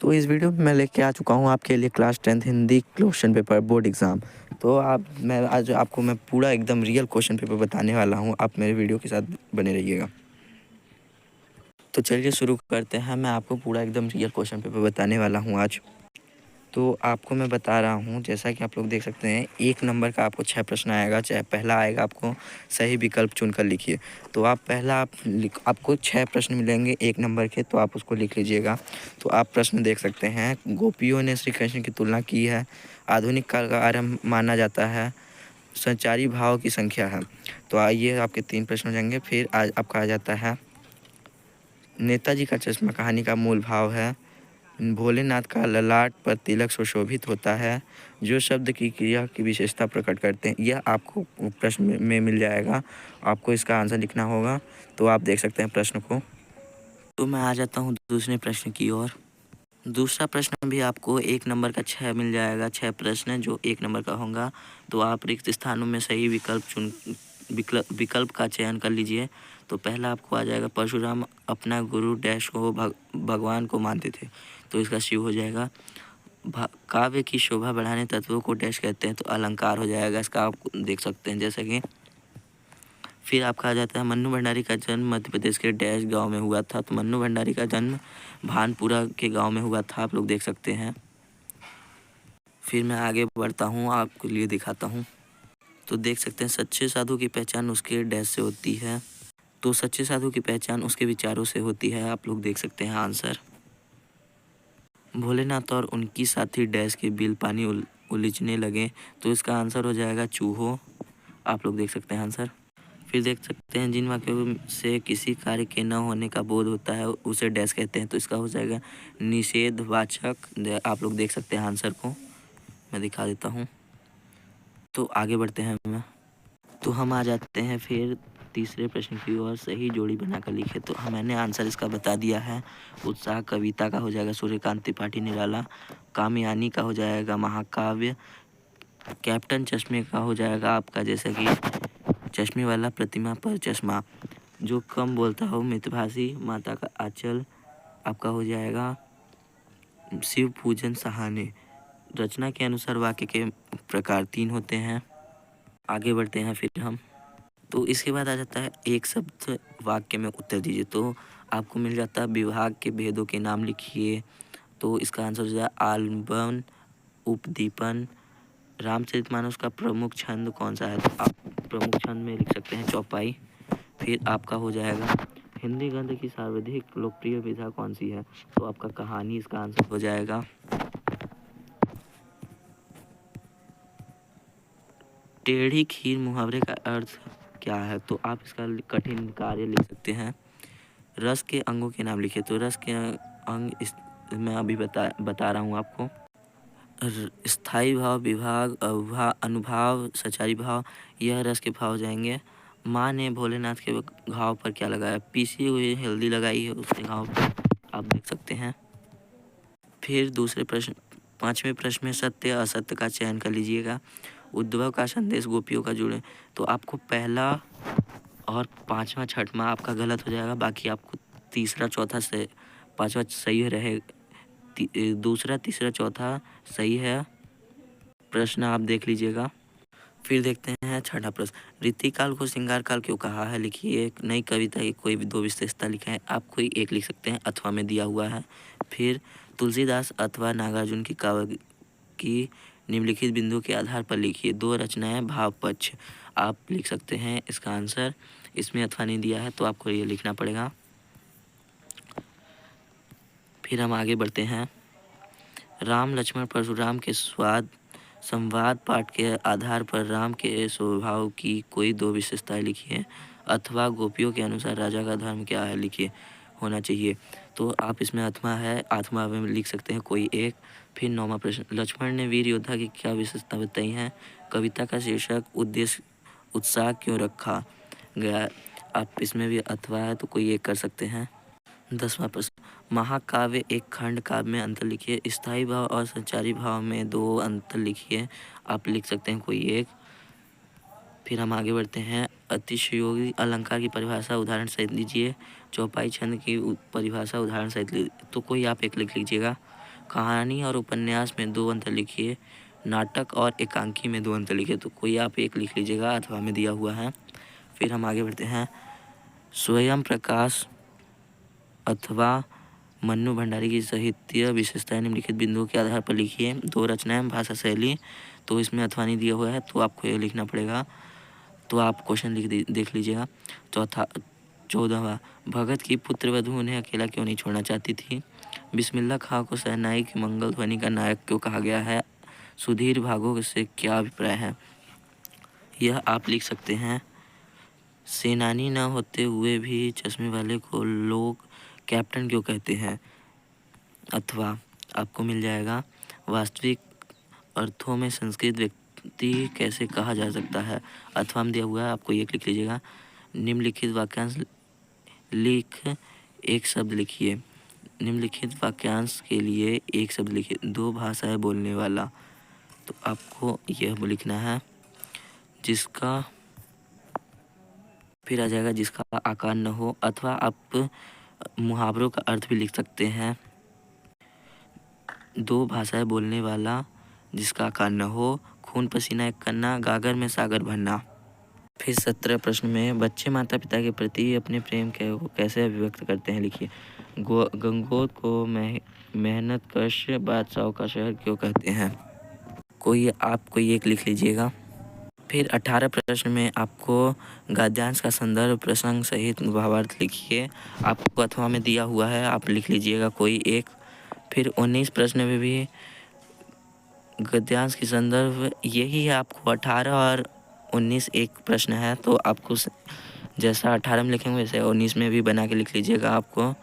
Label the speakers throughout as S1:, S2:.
S1: तो इस वीडियो में मैं लेके आ चुका हूँ आपके लिए class 10th Hindi question paper board exam. तो मैं आज आपको पूरा एकदम रियल क्वेश्चन पेपर बताने वाला हूँ। आप मेरे वीडियो के साथ बने रहिएगा। तो चलिए शुरू करते हैं। मैं आपको पूरा एकदम रियल क्वेश्चन पेपर बताने वाला हूँ आज। तो आपको मैं बता रहा हूँ, जैसा कि आप लोग देख सकते हैं, 1 नंबर का आपको 6 प्रश्न आएगा। चाहे पहला आएगा, आपको सही विकल्प चुनकर लिखिए। तो आपको 6 प्रश्न मिलेंगे 1 नंबर के, तो आप उसको लिख लीजिएगा। तो आप प्रश्न देख सकते हैं। गोपियों ने श्री कृष्ण की तुलना की है। आधुनिक काल का आरंभ माना जाता है। संचारी भाव की संख्या है। तो आइए, आपके 3 प्रश्न हो जाएंगे। फिर आज आपका आ जाता है, नेताजी का चश्मा कहानी का मूल भाव है। भोलेनाथ का ललाट पर तिलक सुशोभित होता है। जो शब्द की क्रिया की विशेषता प्रकट करते हैं, यह आपको प्रश्न में मिल जाएगा। आपको इसका आंसर लिखना होगा। तो आप देख सकते हैं प्रश्न को। तो मैं आ जाता हूँ दूसरे प्रश्न की ओर। दूसरा प्रश्न भी आपको 1 नंबर का 6 मिल जाएगा। 6 प्रश्न जो 1 नंबर का होगा। तो आप रिक्त स्थानों में सही विकल्प का चयन कर लीजिए। तो पहला आपको आ जाएगा, परशुराम अपना गुरु डैश को भगवान को मानते थे। तो इसका शिव हो जाएगा। काव्य की शोभा बढ़ाने तत्वों को डैश कहते हैं। तो अलंकार हो जाएगा। इसका आप देख सकते हैं जैसे कि। फिर आपका आ जाता है, मन्नू भंडारी का जन्म मध्य प्रदेश के डैश गांव में हुआ था। तो मन्नू भंडारी का जन्म भानपुरा के गांव में हुआ था। आप लोग देख सकते हैं। फिर मैं आगे बढ़ता हूँ, आपके लिए दिखाता हूँ। तो देख सकते हैं, सच्चे साधु की पहचान उसके डैश से होती है। तो सच्चे साधु की पहचान उसके विचारों से होती है। आप लोग देख सकते हैं आंसर। भोलेनाथ और उनकी साथी डैश के बिल पानी उलीचने लगे। तो इसका आंसर हो जाएगा चूहो। आप लोग देख सकते हैं आंसर। फिर देख सकते हैं, जिन वाक्यों से किसी कार्य के न होने का बोध होता है उसे डैश कहते हैं। तो इसका हो जाएगा निषेधवाचक। आप लोग देख सकते हैं आंसर को। मैं दिखा देता हूँ। तो आगे बढ़ते हैं। तो हम आ जाते हैं फिर तीसरे प्रश्न की ओर। सही जोड़ी बनाकर लिखे। तो मैंने आंसर इसका बता दिया है। उत्साह कविता का हो जाएगा सूर्यकांत त्रिपाठी निराला। कामयानी का हो जाएगा महाकाव्य। कैप्टन चश्मे का हो जाएगा आपका, जैसे कि चश्मे वाला प्रतिमा पर चश्मा। जो कम बोलता हो मितभाषी माता का आंचल। आपका हो जाएगा शिव पूजन सहाने। रचना के अनुसार वाक्य के प्रकार 3 होते हैं। आगे बढ़ते हैं फिर हम। तो इसके बाद आ जाता है, एक शब्द वाक्य में उत्तर दीजिए। तो आपको मिल जाता है, विभाग के भेदों के नाम लिखिए। तो इसका आंसर हो जाए आलंबन, उपदीपन। रामचरितमानस का प्रमुख छंद कौन सा है? तो आप प्रमुख छंद में लिख सकते हैं चौपाई। फिर आपका हो जाएगा, हिंदी गद्य की सर्वाधिक लोकप्रिय विधा कौन सी है? तो आपका कहानी इसका आंसर हो जाएगा। टेढ़ी खीर मुहावरे का अर्थ क्या है? तो आप इसका कठिन कार्य लिख सकते हैं। रस के अंगों के नाम लिखिए। तो रस के अंग मैं अभी बता रहा हूँ आपको। स्थाई भाव, विभाग, अनुभाव, सचारी भाव, यह रस के भाव हो जाएंगे। माँ ने भोलेनाथ के घाव पर क्या लगाया? पीसी हुई हल्दी लगाई है उसके घाव पर। आप देख सकते हैं। फिर दूसरे प्रश्न, 5वें प्रश्न में सत्य असत्य का चयन कर लीजिएगा। उद्धव का संदेश गोपियों का जुड़े। तो आपको पहला और 5वां 6वां आपका गलत हो जाएगा। बाकी आपको तीसरा चौथा से 5वां सही रहे। दूसरा तीसरा चौथा सही है। प्रश्न आप देख लीजिएगा। फिर देखते हैं 6वां प्रश्न, रीतिकाल को श्रृंगार काल क्यों कहा है? लिखिए। एक नई कविता की कोई भी 2 विशेषता लिखा है। आप कोई एक लिख सकते हैं, अथवा में दिया हुआ है। फिर तुलसीदास अथवा नागार्जुन की काव्य की निम्नलिखित बिंदु के आधार पर लिखिए। 2 रचनाएं भाव पक्ष। आप लिख सकते हैं इसका आंसर। इसमें अथवा नहीं दिया है तो आपको ये लिखना पड़ेगा। फिर हम आगे बढ़ते हैं। राम लक्ष्मण परशुराम के संवाद पाठ के आधार पर राम के स्वभाव की कोई 2 विशेषताएं लिखिए। अथवा गोपियों के अनुसार राजा का धर्म क्या है? लिखिए, होना चाहिए। तो आप इसमें अथवा है, अथवा में लिख सकते हैं कोई एक। फिर 9वां प्रश्न, लक्ष्मण ने वीर योद्धा की क्या विशेषता बताई है? कविता का शीर्षक उद्देश्य उत्साह क्यों रखा गया? आप इसमें भी अथवा है तो कोई एक कर सकते हैं। 10वां प्रश्न, महाकाव्य एक खंड काव्य में अंतर लिखिए। स्थायी भाव और संचारी भाव में 2 अंतर लिखिए। आप लिख सकते हैं कोई एक। फिर हम आगे बढ़ते हैं। अतिशयोगी अलंकार की परिभाषा उदाहरण सहित लीजिए। चौपाई छंद की परिभाषा उदाहरण सहित तो कोई आप एक लिख लीजिएगा। कहानी और उपन्यास में 2 अंतर लिखिए। नाटक और एकांकी में 2 अंतर लिखिए। तो कोई आप एक लिख लीजिएगा अथवा में दिया हुआ है। फिर हम आगे बढ़ते हैं। स्वयं प्रकाश अथवा मन्नू भंडारी की साहित्य विशेषताएं निम्नलिखित बिंदुओं के आधार पर लिखिए। 2 रचनाएं, भाषा शैली, तो इसमें अथवा नहीं दिया हुआ है तो आपको ये लिखना पड़ेगा। तो आप क्वेश्चन देख लीजिएगा। 14वां, भगत की पुत्रवधू उन्हें अकेला क्यों नहीं छोड़ना चाहती थी? बिस्मिल्लाह खां को शहनाई की मंगल ध्वनि का नायक क्यों कहा गया है? सुधीर भागो से क्या अभिप्राय है? यह आप लिख सकते हैं। सेनानी न होते हुए भी चश्मे वाले को लोग कैप्टन क्यों कहते हैं? अथवा आपको मिल जाएगा। वास्तविक अर्थों में संस्कृत व्यक्ति कैसे कहा जा सकता है? अथवा में दिया हुआ है, आपको एक लिख लीजिएगा। निम्नलिखित वाक्यांश लिख एक शब्द लिखिए। निम्नलिखित वाक्यांश के लिए एक शब्द लिखिए। 2 भाषाएं बोलने वाला, तो आपको यह लिखना है जिसका, फिर आ जाएगा जिसका आकार न हो। अथवा आप मुहावरों का अर्थ भी लिख सकते हैं। 2 भाषाएं बोलने वाला, जिसका आकार न हो, खून पसीना एक करना, गागर में सागर भरना। फिर 17 प्रश्न में बच्चे माता पिता के प्रति अपने प्रेम को कैसे अभिव्यक्त करते हैं? लिखिए। गंगोत को मेहनत कश बादशाहों का शहर क्यों कहते हैं? कोई एक लिख लीजिएगा। फिर 18 प्रश्न में आपको गद्यांश का संदर्भ प्रसंग सहित भावार्थ लिखिए। आपको अथवा में दिया हुआ है, आप लिख लीजिएगा कोई एक। फिर 19 प्रश्न में भी गद्यांश की संदर्भ यही है। आपको 18 और 19 एक प्रश्न है, तो आपको जैसा 18 में लिखेंगे वैसे 19 में भी बना के लिख लीजिएगा आपको।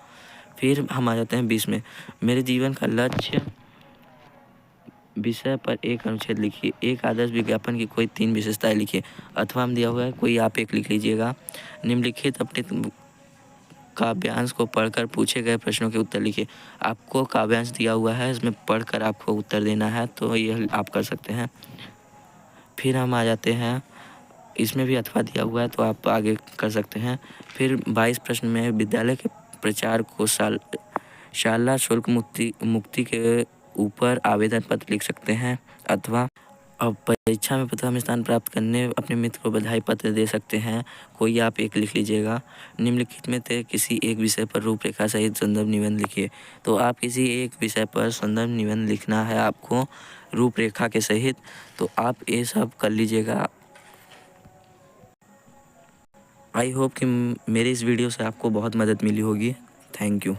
S1: फिर हम आ जाते हैं 20 में। मेरे जीवन का लक्ष्य विषय पर एक अनुच्छेद लिखिए। एक आदर्श विज्ञापन की कोई 3 विशेषताएं लिखिए। अथवा में दिया हुआ है, कोई आप एक लिख लीजिएगा। निम्नलिखित अपने काव्यांश को पढ़कर पूछे गए प्रश्नों के उत्तर लिखिए। आपको काव्यांश दिया हुआ है, इसमें पढ़कर आपको उत्तर देना है, तो यह आप कर सकते हैं। फिर हम आ जाते हैं, इसमें भी अथवा दिया हुआ है तो आप आगे कर सकते हैं। फिर 22 प्रश्न में विद्यालय के प्रचार को शाला शुल्क मुक्ति के ऊपर आवेदन पत्र लिख सकते हैं। अथवा अब परीक्षा में प्रथम स्थान प्राप्त करने अपने मित्र को बधाई पत्र दे सकते हैं। कोई आप एक लिख लीजिएगा। निम्नलिखित में से किसी एक विषय पर रूपरेखा सहित संदर्भ निबंध लिखिए। तो आप किसी एक विषय पर संदर्भ निबंध लिखना है आपको रूपरेखा के सहित, तो आप ये सब कर लीजिएगा। आई होप कि मेरे इस वीडियो से आपको बहुत मदद मिली होगी। Thank you.